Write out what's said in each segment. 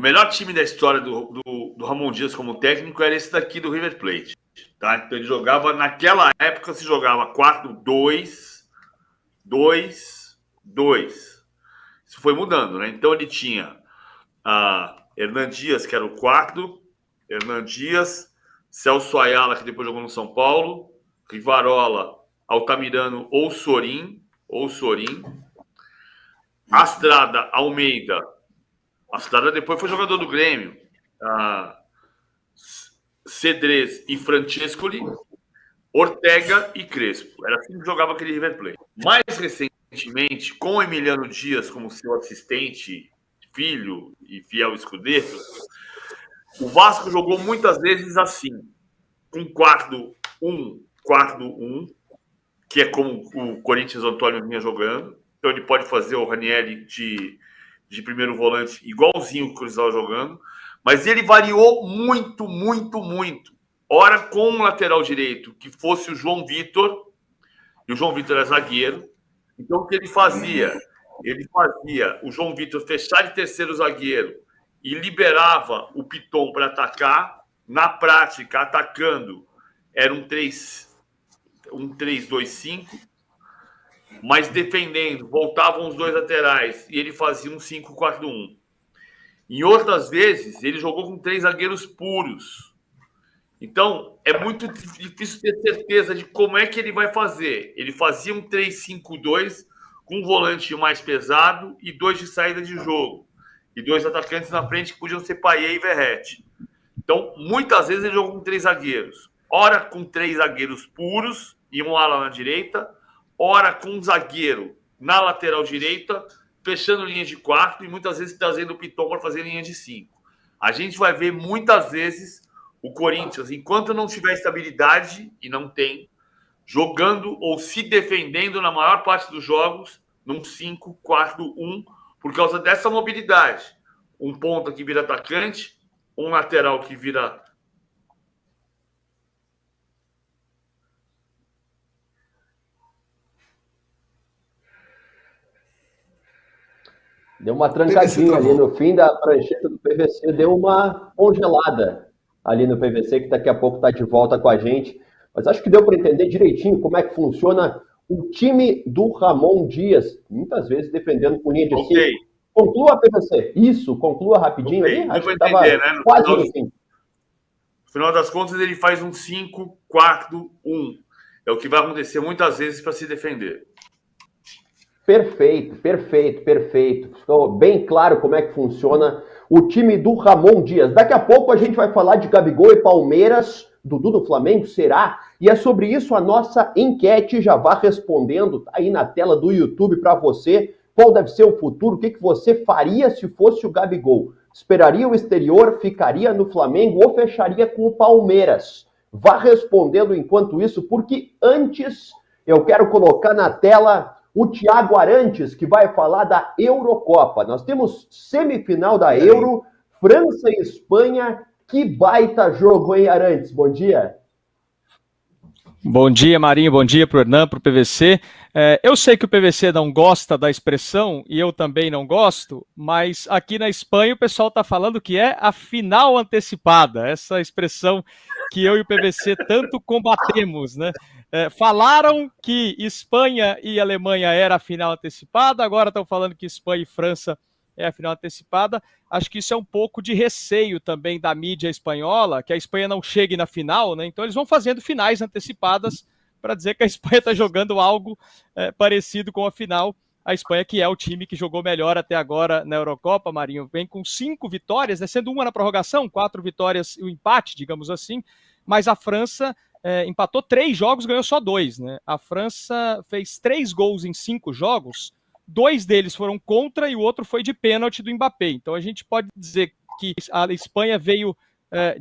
melhor time da história do Ramon Dias como técnico era esse daqui do River Plate. Tá? Então ele jogava, naquela época se jogava 4-2-2-2. Isso foi mudando, né? Então ele tinha Hernan Dias, que era o quarto, Hernan Dias, Celso Ayala, que depois jogou no São Paulo, Rivarola, Altamirano ou Sorin, Astrada, Almeida. Astrada depois foi jogador do Grêmio. Cedrez e Francescoli, Ortega e Crespo. Era assim que jogava aquele River Plate. Mais recentemente, com Emiliano Dias como seu assistente, filho e fiel escudeiro, o Vasco jogou muitas vezes assim, com 4-1, que é como o Corinthians Antônio vinha jogando. Então ele pode fazer o Ranieri de primeiro volante igualzinho que o Cruz estava jogando, mas ele variou muito. Ora com um lateral direito que fosse o João Vitor, e o João Vitor é zagueiro. Então o que ele fazia? Ele fazia o João Vitor fechar de terceiro zagueiro e liberava o Piton para atacar. Na prática, atacando, era um 3-2-5, mas defendendo, voltavam os dois laterais e ele fazia um 5-4-1. Em outras vezes, ele jogou com 3 zagueiros puros. Então, é muito difícil ter certeza de como é que ele vai fazer. Ele fazia um 3-5-2 com um volante mais pesado e 2 de saída de jogo. E 2 atacantes na frente que podiam ser Payet e Verratti. Então, muitas vezes ele jogou com 3 zagueiros. Ora com 3 zagueiros puros e um ala na direita. Ora com um zagueiro na lateral direita, fechando linha de 4 e muitas vezes trazendo o Piton para fazer linha de 5. A gente vai ver muitas vezes o Corinthians, enquanto não tiver estabilidade, e não tem, jogando ou se defendendo na maior parte dos jogos, num 5-4-1, por causa dessa mobilidade. Um ponta que vira atacante, um lateral que vira... Deu uma trancadinha ali no fim da prancheta do PVC, deu uma congelada ali no PVC, que daqui a pouco está de volta com a gente. Mas acho que deu para entender direitinho como é que funciona o time do Ramon Dias, muitas vezes defendendo com linha de 5. Conclua, PVC. Isso, conclua rapidinho ali. Acho que estava quase no fim. No final das contas, ele faz um 5-4-1. É o que vai acontecer muitas vezes para se defender. Perfeito. Ficou bem claro como é que funciona o time do Ramon Dias. Daqui a pouco a gente vai falar de Gabigol e Palmeiras, Dudu do Flamengo, será? E é sobre isso a nossa enquete. Já vá respondendo, tá aí na tela do YouTube para você. Qual deve ser o futuro? O que você faria se fosse o Gabigol? Esperaria o exterior, ficaria no Flamengo ou fecharia com o Palmeiras? Vá respondendo enquanto isso, porque antes eu quero colocar na tela o Thiago Arantes, que vai falar da Eurocopa. Nós temos semifinal da Euro, França e Espanha. Que baita jogo, hein, Arantes? Bom dia. Bom dia, Marinho. Bom dia para o Hernan, para o PVC. Eu sei que o PVC não gosta da expressão, e eu também não gosto, mas aqui na Espanha o pessoal está falando que é a final antecipada, essa expressão que eu e o PVC tanto combatemos, né? Falaram que Espanha e Alemanha era a final antecipada, agora estão falando que Espanha e França é a final antecipada. Acho que isso é um pouco de receio também da mídia espanhola, que a Espanha não chegue na final, né? Então eles vão fazendo finais antecipadas para dizer que a Espanha está jogando algo parecido com a final. A Espanha, que é o time que jogou melhor até agora na Eurocopa, Marinho, vem com 5 vitórias, né? Sendo uma na prorrogação, 4 vitórias e um empate, digamos assim, mas a França empatou 3 jogos, ganhou só 2, né? A França fez 3 gols em 5 jogos, 2 deles foram contra e o outro foi de pênalti do Mbappé. Então a gente pode dizer que a Espanha veio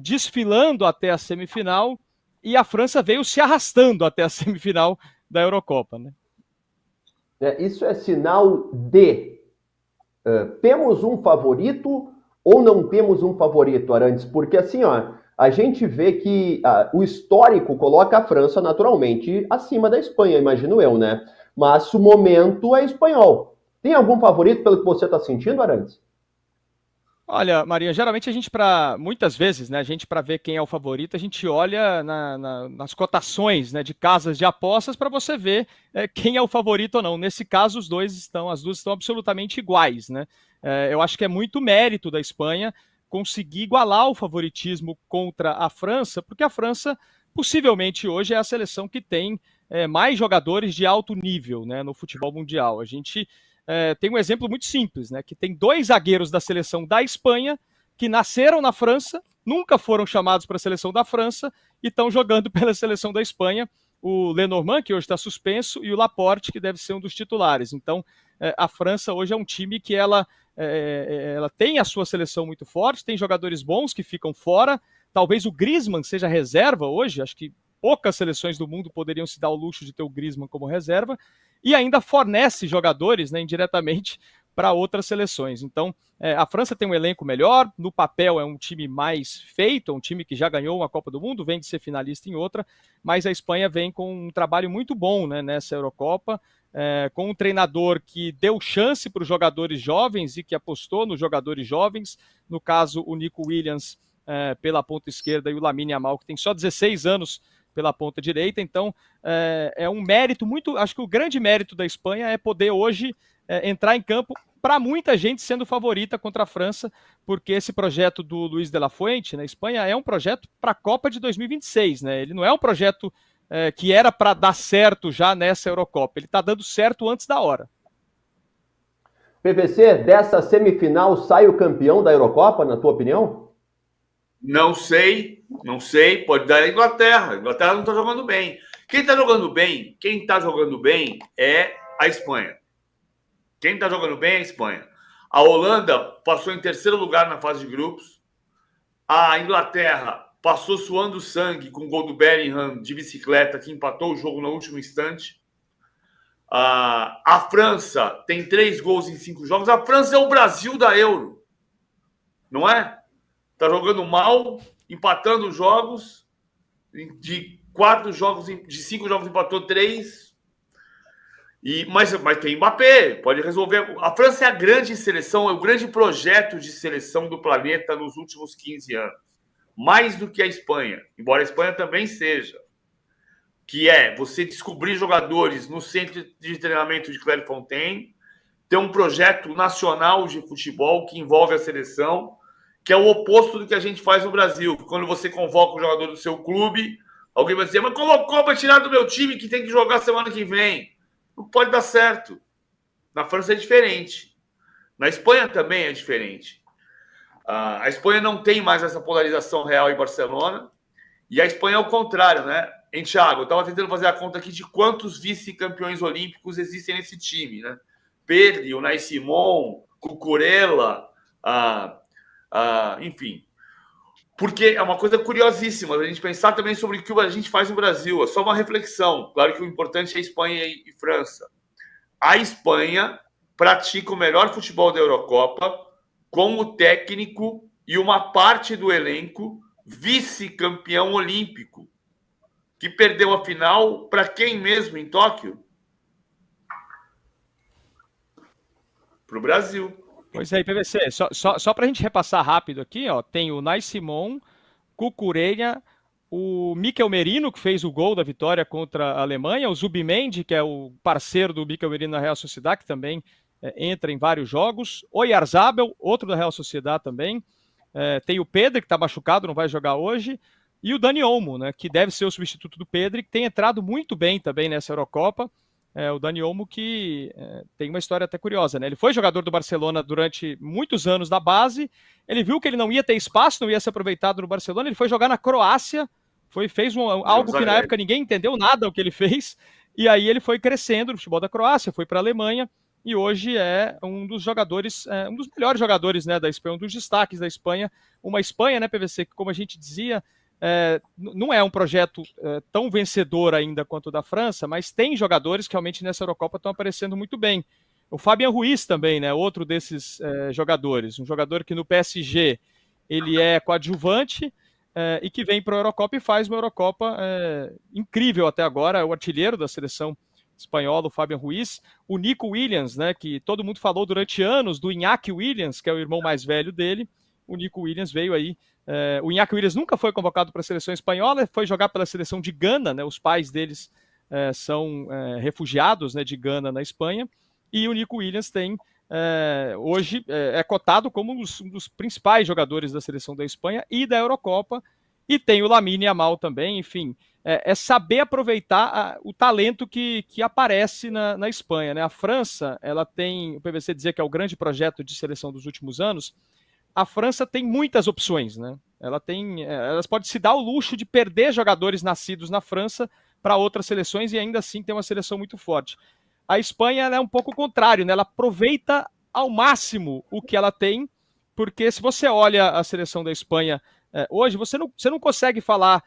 desfilando até a semifinal e a França veio se arrastando até a semifinal da Eurocopa, né? Isso é sinal de temos um favorito ou não temos um favorito, Arantes? Porque assim, a gente vê que o histórico coloca a França naturalmente acima da Espanha, imagino eu, né? Mas o momento é espanhol. Tem algum favorito pelo que você está sentindo, Arantes? Olha, Maria, geralmente a gente, muitas vezes, né, a gente, para ver quem é o favorito, a gente olha nas cotações, né, de casas de apostas para você ver quem é o favorito ou não. Nesse caso, as duas estão absolutamente iguais, né? Eu acho que é muito mérito da Espanha conseguir igualar o favoritismo contra a França, porque a França, possivelmente hoje, é a seleção que tem mais jogadores de alto nível, né, no futebol mundial. A gente tem um exemplo muito simples, né? Que tem 2 zagueiros da seleção da Espanha que nasceram na França, nunca foram chamados para a seleção da França e estão jogando pela seleção da Espanha. O Lenormand, que hoje está suspenso, e o Laporte, que deve ser um dos titulares. Então, a França hoje é um time que ela tem a sua seleção muito forte, tem jogadores bons que ficam fora. Talvez o Griezmann seja reserva hoje, acho que poucas seleções do mundo poderiam se dar o luxo de ter o Griezmann como reserva, e ainda fornece jogadores, né, indiretamente para outras seleções. Então, a França tem um elenco melhor, no papel é um time mais feito, é um time que já ganhou uma Copa do Mundo, vem de ser finalista em outra, mas a Espanha vem com um trabalho muito bom, né, nessa Eurocopa, com um treinador que deu chance para os jogadores jovens e que apostou nos jogadores jovens, no caso o Nico Williams pela ponta esquerda e o Lamine Yamal, que tem só 16 anos, pela ponta direita. Então, é um mérito muito... Acho que o grande mérito da Espanha é poder hoje entrar em campo, para muita gente, sendo favorita contra a França, porque esse projeto do Luis de la Fuente, na Espanha, é um projeto para a Copa de 2026, né? Ele não é um projeto que era para dar certo já nessa Eurocopa. Ele está dando certo antes da hora. PVC, dessa semifinal sai o campeão da Eurocopa, na tua opinião? Não sei. Pode dar a Inglaterra. A Inglaterra não está jogando bem. Quem está jogando bem é a Espanha. Quem está jogando bem é a Espanha. A Holanda passou em terceiro lugar na fase de grupos. A Inglaterra passou suando sangue com o gol do Bellingham de bicicleta, que empatou o jogo no último instante. A França tem 3 gols em 5 jogos. A França é o Brasil da Euro. Não é? Está jogando mal, empatando jogos. De 5 jogos empatou 3. Mas tem Mbappé, pode resolver. A França é a grande seleção, é o grande projeto de seleção do planeta nos últimos 15 anos. Mais do que a Espanha, embora a Espanha também seja. Que é você descobrir jogadores no centro de treinamento de Clairefontaine, ter um projeto nacional de futebol que envolve a seleção, que é o oposto do que a gente faz no Brasil. Quando você convoca o jogador do seu clube, alguém vai dizer, mas convocou para tirar do meu time que tem que jogar semana que vem. Não pode dar certo. Na França é diferente. Na Espanha também é diferente. A Espanha não tem mais essa polarização Real e Barcelona. E a Espanha é o contrário, né? Hein, Thiago, eu estava tentando fazer a conta aqui de quantos vice-campeões olímpicos existem nesse time, né? Pedri, Unai Simon, Cucurella, enfim. Porque é uma coisa curiosíssima a gente pensar também sobre o que a gente faz no Brasil. É só uma reflexão. Claro que o importante é Espanha e França. A Espanha pratica o melhor futebol da Eurocopa com o técnico e uma parte do elenco vice-campeão olímpico, que perdeu a final para quem mesmo em Tóquio? Para o Brasil. Pois é, PVC, só para a gente repassar rápido aqui, ó, tem o Unai Simon, Cucurella, o Mikel Merino, que fez o gol da vitória contra a Alemanha, o Zubimendi, que é o parceiro do Mikel Merino na Real Sociedad, que também entra em vários jogos, o Oyarzabal, outro da Real Sociedad também, tem o Pedro, que está machucado, não vai jogar hoje, e o Dani Olmo, né, que deve ser o substituto do Pedro, que tem entrado muito bem também nessa Eurocopa. O Dani Olmo, que tem uma história até curiosa, né? Ele foi jogador do Barcelona durante muitos anos na base, ele viu que ele não ia ter espaço, não ia ser aproveitado no Barcelona, ele foi jogar na Croácia, fez algo que na época ninguém entendeu nada o que ele fez, e aí ele foi crescendo no futebol da Croácia, foi para a Alemanha, e hoje é um dos jogadores, um dos melhores jogadores, né, da Espanha, um dos destaques da Espanha. Uma Espanha, né, PVC, que como a gente dizia, não é um projeto tão vencedor ainda quanto o da França, mas tem jogadores que realmente nessa Eurocopa estão aparecendo muito bem. O Fabian Ruiz também, né, outro desses jogadores, um jogador que no PSG ele é coadjuvante e que vem para a Eurocopa e faz uma Eurocopa incrível até agora, é o artilheiro da seleção espanhola, o Fabian Ruiz, o Nico Williams, né, que todo mundo falou durante anos do Iñaki Williams, que é o irmão mais velho dele. O Nico Williams veio aí. O Iñaki Williams nunca foi convocado para a seleção espanhola, foi jogar pela seleção de Gana, né, os pais deles são refugiados, né, de Gana na Espanha, e o Nico Williams hoje é cotado como um dos principais jogadores da seleção da Espanha e da Eurocopa, e tem o Lamine Yamal também. Enfim, é saber aproveitar o talento que aparece na Espanha, né? A França, ela tem, o PVC dizer que é o grande projeto de seleção dos últimos anos. A França tem muitas opções, né? Elas podem se dar o luxo de perder jogadores nascidos na França para outras seleções e ainda assim tem uma seleção muito forte. A Espanha é um pouco o contrário, né? Ela aproveita ao máximo o que ela tem, porque se você olha a seleção da Espanha hoje, você não consegue falar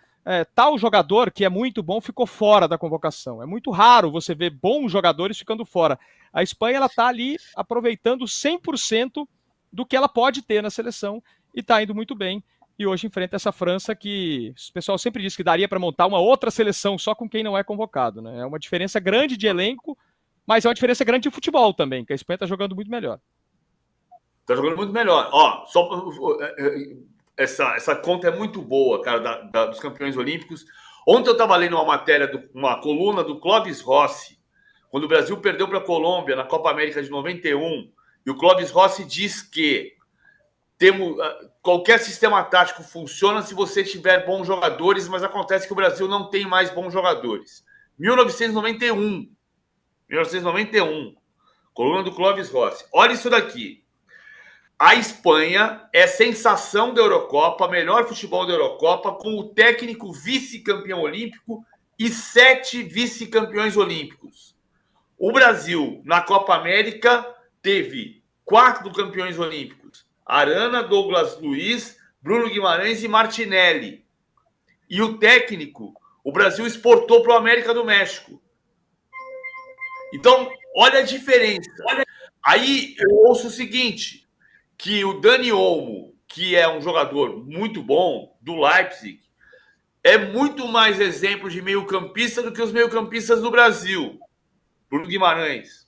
tal jogador que é muito bom ficou fora da convocação. É muito raro você ver bons jogadores ficando fora. A Espanha está ali aproveitando 100% do que ela pode ter na seleção e está indo muito bem. E hoje enfrenta essa França que o pessoal sempre diz que daria para montar uma outra seleção só com quem não é convocado, né? É uma diferença grande de elenco, mas é uma diferença grande de futebol também, que a Espanha está jogando muito melhor. Está jogando muito melhor. Essa conta é muito boa, cara, dos campeões olímpicos. Ontem eu estava lendo uma matéria, uma coluna do Clóvis Rossi, quando o Brasil perdeu para a Colômbia na Copa América de 91, e o Clóvis Rossi diz que qualquer sistema tático funciona se você tiver bons jogadores, mas acontece que o Brasil não tem mais bons jogadores. 1991, coluna do Clóvis Rossi. Olha isso daqui. A Espanha é sensação da Eurocopa, melhor futebol da Eurocopa, com o técnico vice-campeão olímpico e 7 vice-campeões olímpicos. O Brasil, na Copa América, teve 4 campeões olímpicos: Arana, Douglas Luiz, Bruno Guimarães e Martinelli. E o técnico, o Brasil exportou para o América do México. Então, olha a diferença. Aí eu ouço o seguinte, que o Dani Olmo, que é um jogador muito bom, do Leipzig, é muito mais exemplo de meio-campista do que os meio-campistas do Brasil. Bruno Guimarães.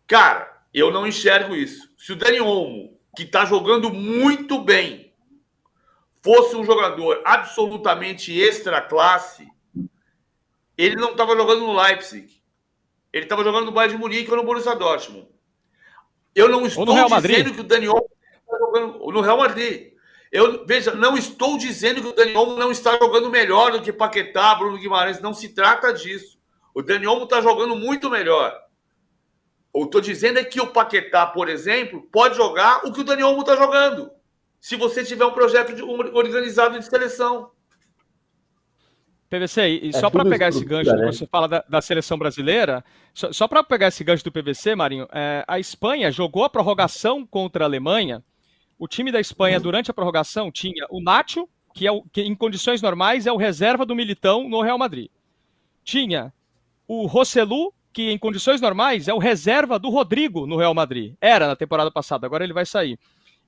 Cara, eu não enxergo isso. Se o Dani Olmo, que está jogando muito bem, fosse um jogador absolutamente extra classe, ele não estava jogando no Leipzig. Ele estava jogando no Bayern de Munique ou no Borussia Dortmund. Eu não estou dizendo que o Dani Olmo está jogando no Real Madrid. Veja, não estou dizendo que o Dani Olmo não está jogando melhor do que Paquetá, Bruno Guimarães. Não se trata disso. O Dani Olmo está jogando muito melhor. Eu estou dizendo é que o Paquetá, por exemplo, pode jogar o que o Dani Olmo está jogando, se você tiver um projeto organizado de seleção. PVC, e só para pegar esse gancho que você fala da seleção brasileira, só para pegar esse gancho do PVC, Marinho, a Espanha jogou a prorrogação contra a Alemanha. O time da Espanha, durante a prorrogação, tinha o Nacho, que em condições normais é o reserva do Militão no Real Madrid. Tinha o Rossellu, que em condições normais é o reserva do Rodrigo no Real Madrid. Era na temporada passada, agora ele vai sair.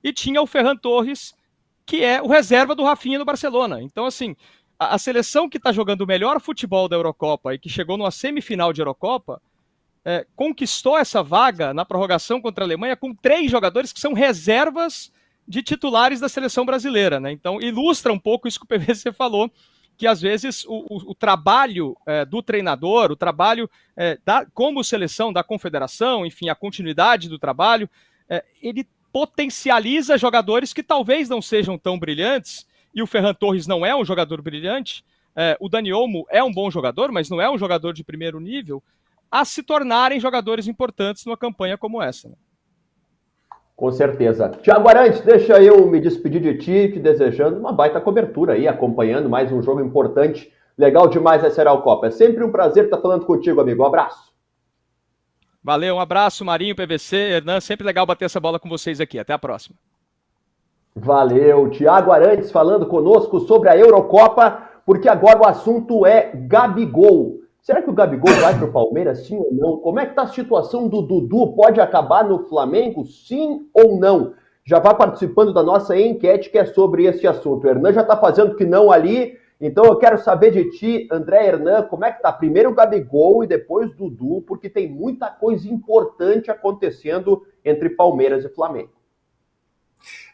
E tinha o Ferran Torres, que é o reserva do Rafinha no Barcelona. Então, assim, a seleção que está jogando o melhor futebol da Eurocopa e que chegou numa semifinal de Eurocopa, conquistou essa vaga na prorrogação contra a Alemanha com 3 jogadores que são reservas de titulares da seleção brasileira, né? Então, ilustra um pouco isso que o PVC falou, que às vezes o trabalho do treinador, o trabalho como seleção da confederação, enfim, a continuidade do trabalho, ele potencializa jogadores que talvez não sejam tão brilhantes, e o Ferran Torres não é um jogador brilhante, o Dani Olmo é um bom jogador, mas não é um jogador de primeiro nível, a se tornarem jogadores importantes numa campanha como essa, né? Com certeza. Thiago Arantes, deixa eu me despedir de ti, te desejando uma baita cobertura aí, acompanhando mais um jogo importante. Legal demais essa Eurocopa. É sempre um prazer estar falando contigo, amigo. Um abraço. Valeu, um abraço, Marinho, PVC, Hernan. Sempre legal bater essa bola com vocês aqui. Até a próxima. Valeu. Thiago Arantes falando conosco sobre a Eurocopa, porque agora o assunto é Gabigol. Será que o Gabigol vai para o Palmeiras, sim ou não? Como é que está a situação do Dudu? Pode acabar no Flamengo, sim ou não? Já vai participando da nossa enquete que é sobre esse assunto. O Hernan já está fazendo que não ali Então eu quero saber de ti, André Hernan, como é que tá? Primeiro o Gabigol e depois o Dudu, porque tem muita coisa importante acontecendo entre Palmeiras e Flamengo.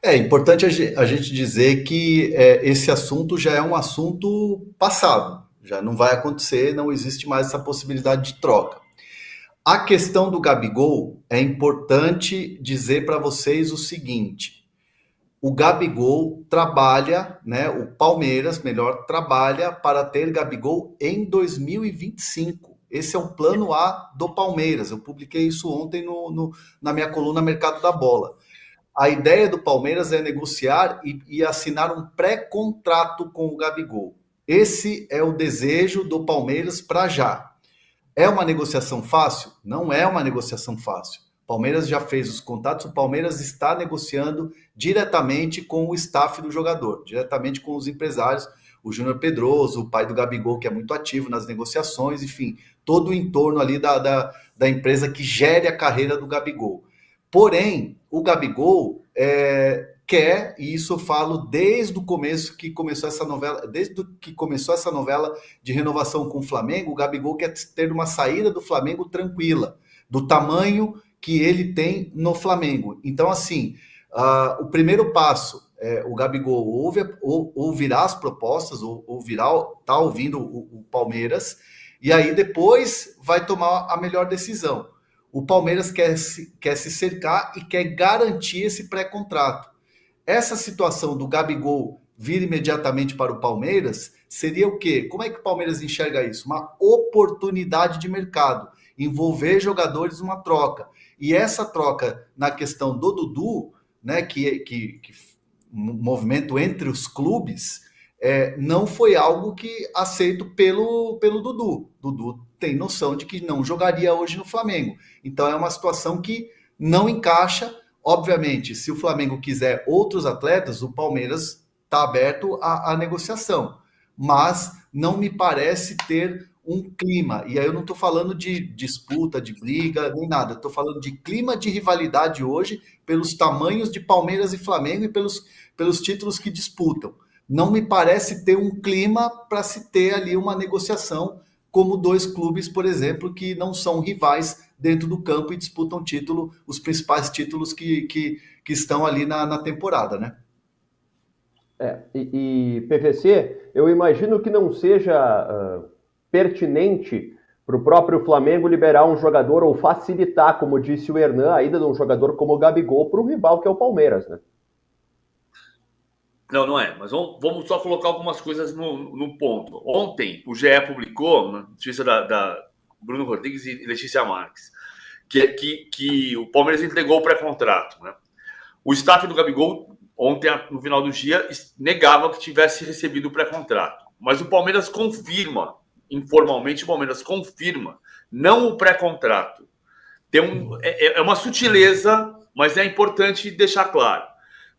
É importante a gente dizer que esse assunto já é um assunto passado, já não vai acontecer, não existe mais essa possibilidade de troca. A questão do Gabigol, é importante dizer para vocês o seguinte: o Gabigol trabalha, né? O Palmeiras, melhor, trabalha para ter Gabigol em 2025. Esse é o plano A do Palmeiras. Eu publiquei isso ontem na minha coluna Mercado da Bola. A ideia do Palmeiras é negociar e assinar um pré-contrato com o Gabigol. Esse é o desejo do Palmeiras para já. É uma negociação fácil? Não é uma negociação fácil. O Palmeiras já fez os contatos, o Palmeiras está negociando diretamente com o staff do jogador, diretamente com os empresários, o Júnior Pedroso, o pai do Gabigol, que é muito ativo nas negociações, enfim, todo o entorno ali da empresa que gere a carreira do Gabigol. Porém, o Gabigol quer, e isso eu falo desde o começo que começou essa novela, desde que começou essa novela de renovação com o Flamengo, o Gabigol quer ter uma saída do Flamengo tranquila, do tamanho que ele tem no Flamengo. Então, assim, o primeiro passo, o Gabigol ouvirá as propostas, está ouvindo o Palmeiras, e aí depois vai tomar a melhor decisão. O Palmeiras quer se cercar e quer garantir esse pré-contrato. Essa situação do Gabigol vir imediatamente para o Palmeiras seria o quê? Como é que o Palmeiras enxerga isso? Uma oportunidade de mercado, envolver jogadores numa troca. E essa troca na questão do Dudu, né, que movimento entre os clubes, não foi algo que aceito pelo Dudu. Dudu tem noção de que não jogaria hoje no Flamengo. Então é uma situação que não encaixa. Obviamente, se o Flamengo quiser outros atletas, o Palmeiras está aberto à negociação. Mas não me parece ter um clima. E aí eu não estou falando de disputa, de briga, nem nada. Estou falando de clima de rivalidade hoje, pelos tamanhos de Palmeiras e Flamengo e pelos títulos que disputam. Não me parece ter um clima para se ter ali uma negociação como dois clubes, por exemplo, que não são rivais dentro do campo e disputam título, os principais títulos que estão ali na temporada, né? E PVC, eu imagino que não seja pertinente para o próprio Flamengo liberar um jogador ou facilitar, como disse o Hernan, a ida de um jogador como o Gabigol para o rival que é o Palmeiras, né? Não é. Mas vamos só colocar algumas coisas no ponto. Ontem, o GE publicou, na notícia da Bruno Rodrigues e Letícia Marques, que o Palmeiras entregou o pré-contrato, né? O staff do Gabigol, ontem, no final do dia, negava que tivesse recebido o pré-contrato. Mas o Palmeiras confirma, informalmente, o Palmeiras confirma, não o pré-contrato. É uma sutileza, mas é importante deixar claro.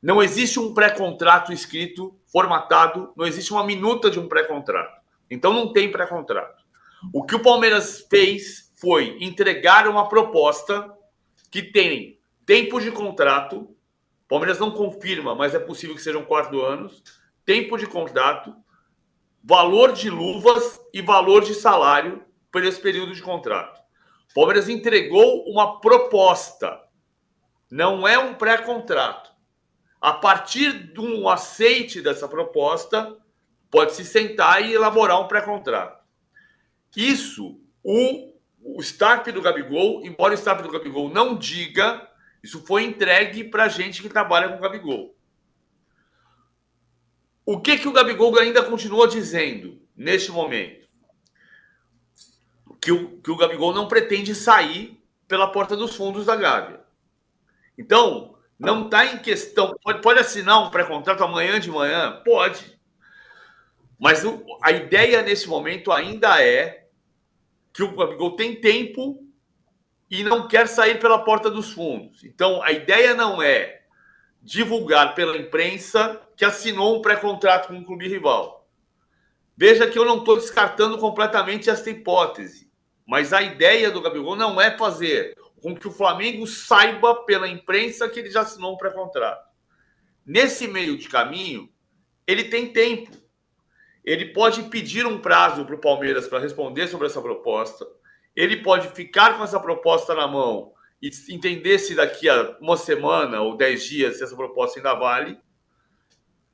Não existe um pré-contrato escrito, formatado, não existe uma minuta de um pré-contrato. Então não tem pré-contrato. O que o Palmeiras fez foi entregar uma proposta que tem tempo de contrato. O Palmeiras não confirma, mas é possível que sejam 4 anos. Tempo de contrato, valor de luvas e valor de salário por esse período de contrato. O Palmeiras entregou uma proposta, não é um pré-contrato. A partir de um aceite dessa proposta, pode-se sentar e elaborar um pré-contrato. Isso, o staff do Gabigol, embora o staff do Gabigol não diga, isso foi entregue para a gente que trabalha com o Gabigol. O que o Gabigol ainda continua dizendo neste momento? Que o Gabigol não pretende sair pela porta dos fundos da Gávea. Então, não está em questão. Pode assinar um pré-contrato amanhã de manhã? Pode. Mas a ideia nesse momento ainda é que o Gabigol tem tempo e não quer sair pela porta dos fundos. Então, a ideia não é divulgar pela imprensa que assinou um pré-contrato com um clube rival. Veja que eu não estou descartando completamente esta hipótese. Mas a ideia do Gabigol não é fazer com que o Flamengo saiba pela imprensa que ele já assinou um pré-contrato. Nesse meio de caminho, ele tem tempo. ele pode pedir um prazo para o Palmeiras para responder sobre essa proposta, ele pode ficar com essa proposta na mão e entender se daqui a uma semana ou 10 dias se essa proposta ainda vale,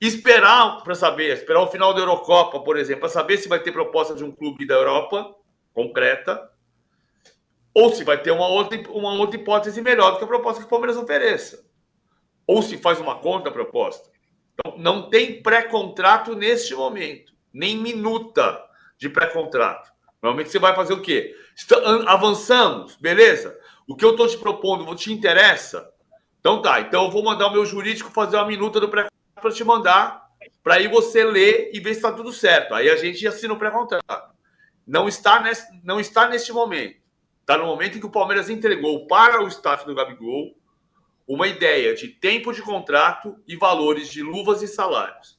esperar para saber, esperar o final da Eurocopa, por exemplo, para saber se vai ter proposta de um clube da Europa concreta, ou se vai ter uma outra hipótese melhor do que a proposta que o Palmeiras ofereça, ou se faz uma contraproposta. Então, não tem pré-contrato neste momento, nem minuta de pré-contrato. Normalmente você vai fazer o quê? Avançamos, beleza? O que eu estou te propondo te interessa? Então tá, então eu vou mandar o meu jurídico fazer uma minuta do pré-contrato para te mandar, para aí você ler e ver se está tudo certo. Aí a gente assina o pré-contrato. Não está neste momento. Está no momento em que o Palmeiras entregou para o staff do Gabigol uma ideia de tempo de contrato e valores de luvas e salários.